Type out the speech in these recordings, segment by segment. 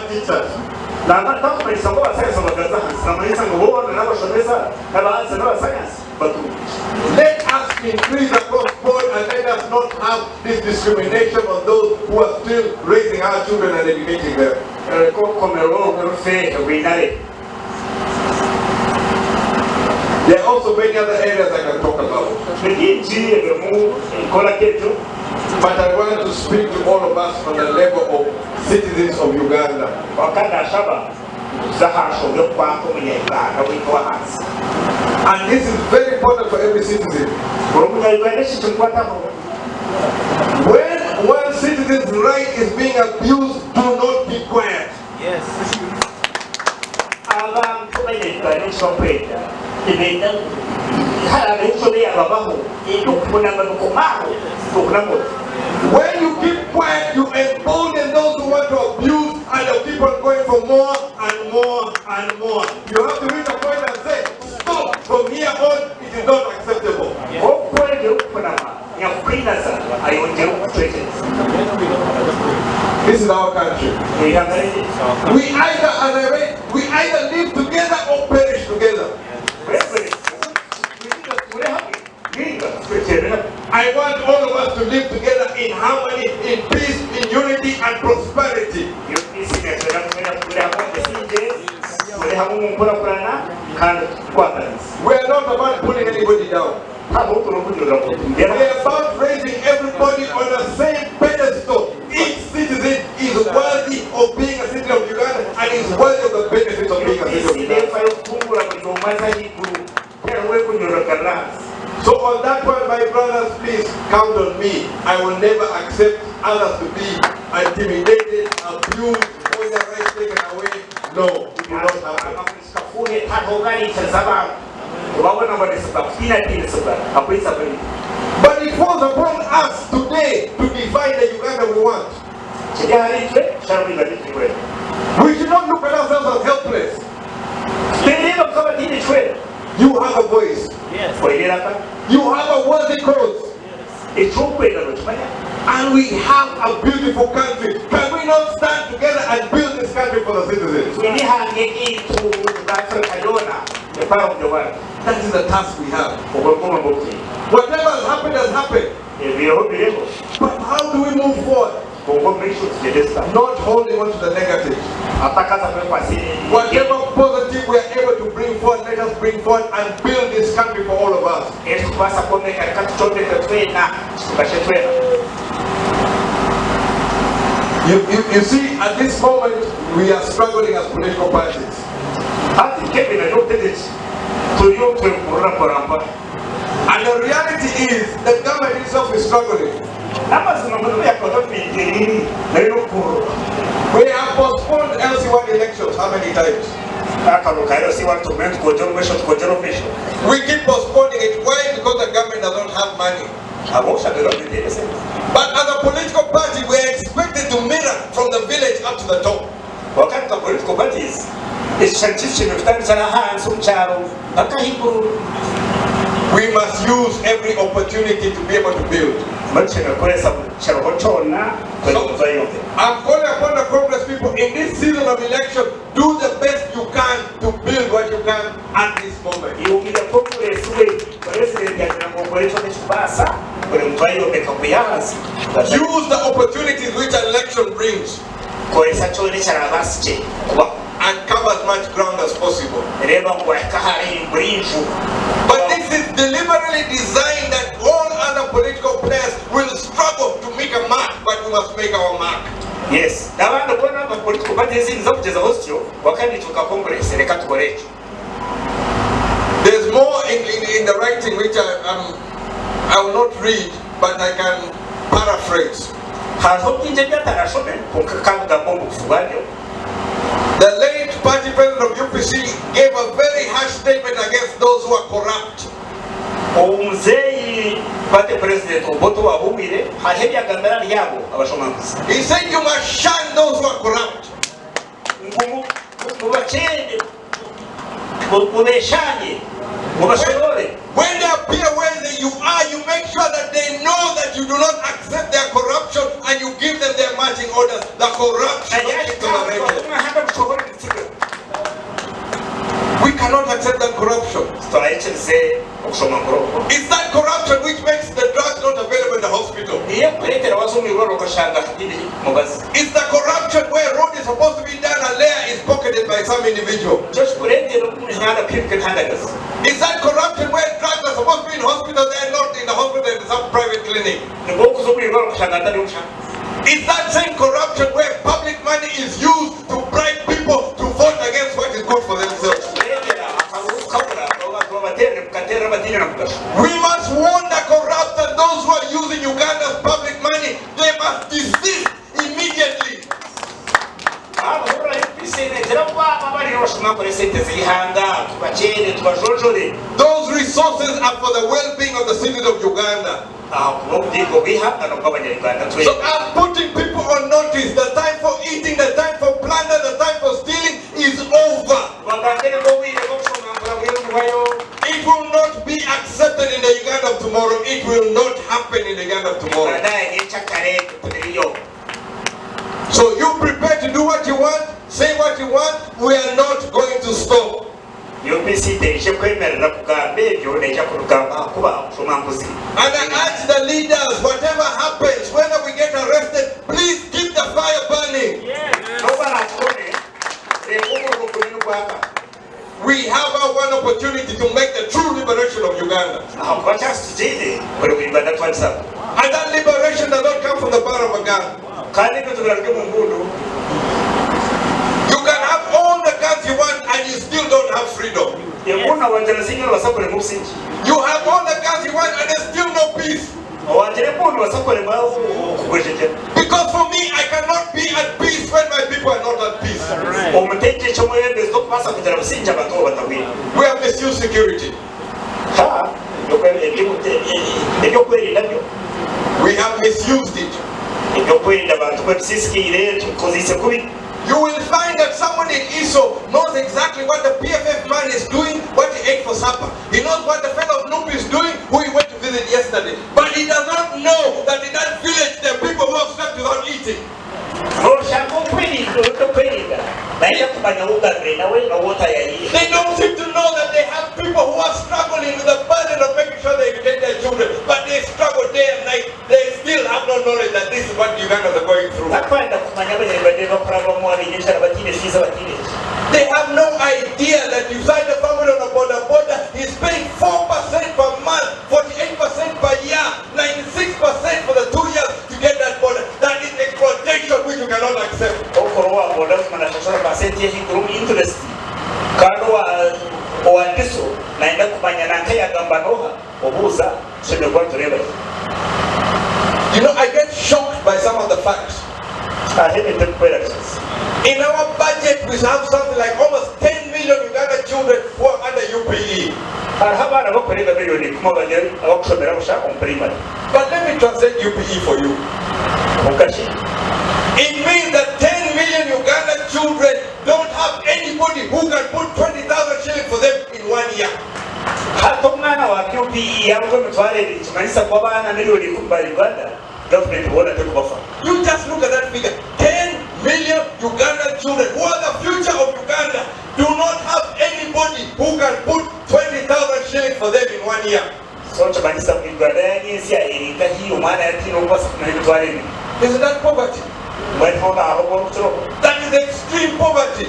teachers. Let us increase across board and let us not have this discrimination on those who are still raising our children and educating them. There are also many other areas I can talk about. But I want to speak to all of us on the level of citizens of Uganda. And this is very important for every citizen. When one citizen's right is being abused, do not be quiet. Yes. When you keep quiet, you embolden those who want to abuse, and they'll keep on going for more and more and more. You have to reach a point and say, stop, from here on, it is not acceptable. This is our country. We either live together or perish together. I want all of us to live together in harmony, in peace, in unity and prosperity. We are not about pulling anybody down. We are about raising everybody on the same pedestal. Each citizen is worthy of being a citizen of Uganda and is worthy of the benefits of being a citizen of Uganda. So on that one, my brothers, please count on me. I will never accept others to be intimidated, abused, or their rights taken away. No, it will not happen. But it falls upon us today to define the Uganda we want. We should not look at ourselves as helpless. You have a voice. Yes. You have a worthy cause. Yes. And we have a beautiful country. Can we not stand together and build this country for the citizens? That is the task we have. Whatever has happened has happened. But how do we move forward? Not holding on to the negative. Whatever positive we are able to bring forward, let us bring forward and build this country for all of us. You see, at this moment, we are struggling as political parties. And the reality is, the government itself is struggling. We have postponed LC1 elections how many times? We keep postponing it. Why? Because the government does not have money. But as a political party, we are expected to mirror from the village up to the top. We must use every opportunity to be able to build. I'm calling upon the Congress people in this season of election, do the best you can to build what you can at this moment. Use the opportunities which an election brings and cover as much ground as possible. But this is deliberately designed that all other political players will struggle to make a mark, but we must make our mark. Yes. There's more in the writing which I will not read, but I can paraphrase. The late party president of UPC gave a very harsh statement against those who are corrupt. He said you must shun those who are corrupt. When they appear where you are, you make sure that they know that you do not accept their corruption and you give them their marching orders. The corruption. It's the corruption where road is supposed to be done and layer is pocketed by some individual. Is that corruption where drugs are supposed to be in hospital, they are not in the hospital, in some private clinic? Is that same corruption where public money is used to bribe people to vote against what is good for themselves? We must warn the corrupt and those who are using Uganda's public money, they must desist immediately. Those resources are for the well-being of the citizens of Uganda. So I'm putting people on notice. The time for eating, the time for plunder, the time for stealing is over. It will not be accepted in the Uganda of tomorrow. It will not happen in the Uganda of tomorrow. So you prepare to do what you want, say what you want. We are not going to stop. And I urge the leaders, whatever happens, whether we get arrested, please keep the fire burning. We have our one opportunity to make the true liberation of Uganda. And that liberation does not come from the power of a gun. You can have all the guns you want and you still don't have freedom. You have all the guns you want and there's still no peace. Because for me, I cannot be at peace when my people are not at peace. We have misused security. We have misused it. You will find that someone in ISO knows exactly what the PFF man is doing, what he ate for supper. He knows what the fellow of Nupi is doing, who he went to visit yesterday. But he does not know that in that village there are people who have slept without eating. They don't seem to know that they have people who are struggling with the burden of making sure they educate their children, but they struggle day and night. They still have no knowledge that this is what Ugandans are going through. They have no idea that you sign the family on a border, he's paying 4% per month, 48% per year, 96% for the 2 years to get that border. That is exploitation which you cannot accept. You know, I get shocked by some of the facts. In our budget, we have something like almost 10 million Uganda children who are under UPE. But let me translate UPE for you. It means that 10 million Uganda children don't have anybody who can put 20,000 shillings for them in 1 year. You just look at that figure. 10 million Ugandan children who are the future of Uganda do not have anybody who can put 20,000 shillings for them in 1 year. Isn't that poverty? That is extreme poverty.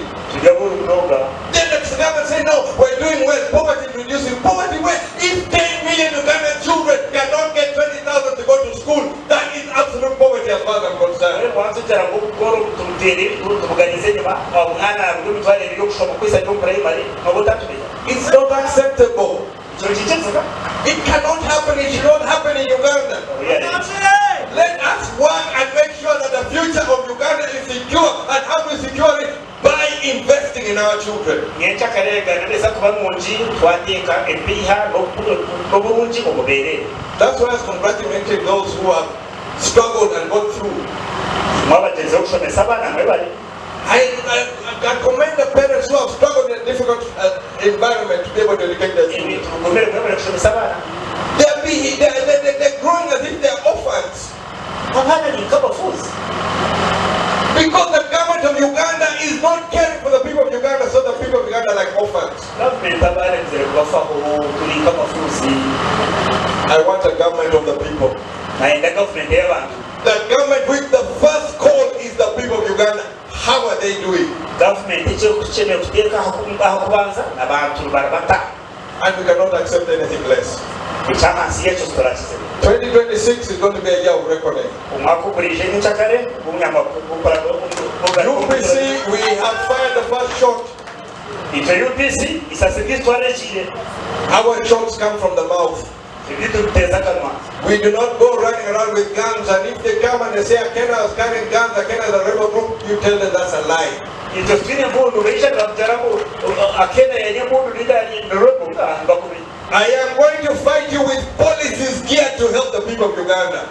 Then the government say, no, we're doing well, poverty is reducing. Poverty where? If 10 million Ugandan children cannot get 20,000 to go to school, that is absolute poverty as far as I'm concerned. It's not acceptable. It cannot happen, it should not happen in Uganda. Let us work and make sure that the future of Uganda is secure. And how do we secure it? By investing in our children. That's why I was congratulating those who have struggled and gone through. I commend the parents who have struggled in a difficult environment to be able to educate their children. They're growing as if they're orphans. Because the government of Uganda is not caring for the people of Uganda, so the people of Uganda are like orphans. I want a government of the people. tucheme kuteka hakubanza abantu barabata. And we cannot accept anything less. 2026 is going to be a year of reckoning. UPC, we have fired the first shot. Our shots come from the mouth. We do not go running around with guns, and if they come and they say Akena is carrying guns, Akena is a rebel group, you tell them that's a lie. I am going to fight you with policies geared to help the people of Uganda.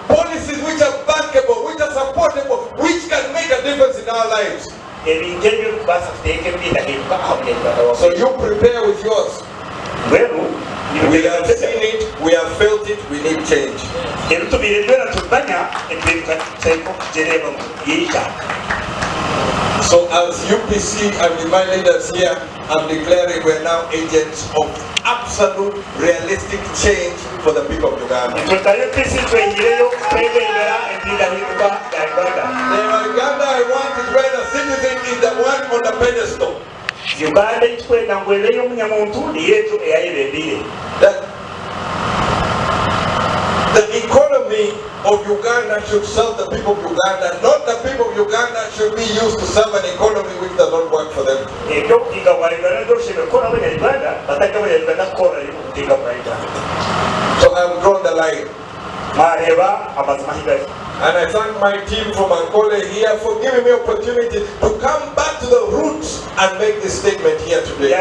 Policies which are bankable, which are supportable, which can make a difference in our lives. So you prepare with yours. We have seen it, we have felt it, we need change. So as UPC and my leaders here, I'm declaring we're now agents of absolute realistic change for the people of Uganda. The Uganda I want is where the citizen is the one on the pedestal. The economy of Uganda should serve the people of Uganda, not the people of Uganda should be used to serve an economy which does not work for them. So I have drawn the line. And I thank my team from Ankole here for giving me opportunity to come back to the roots and make this statement here today.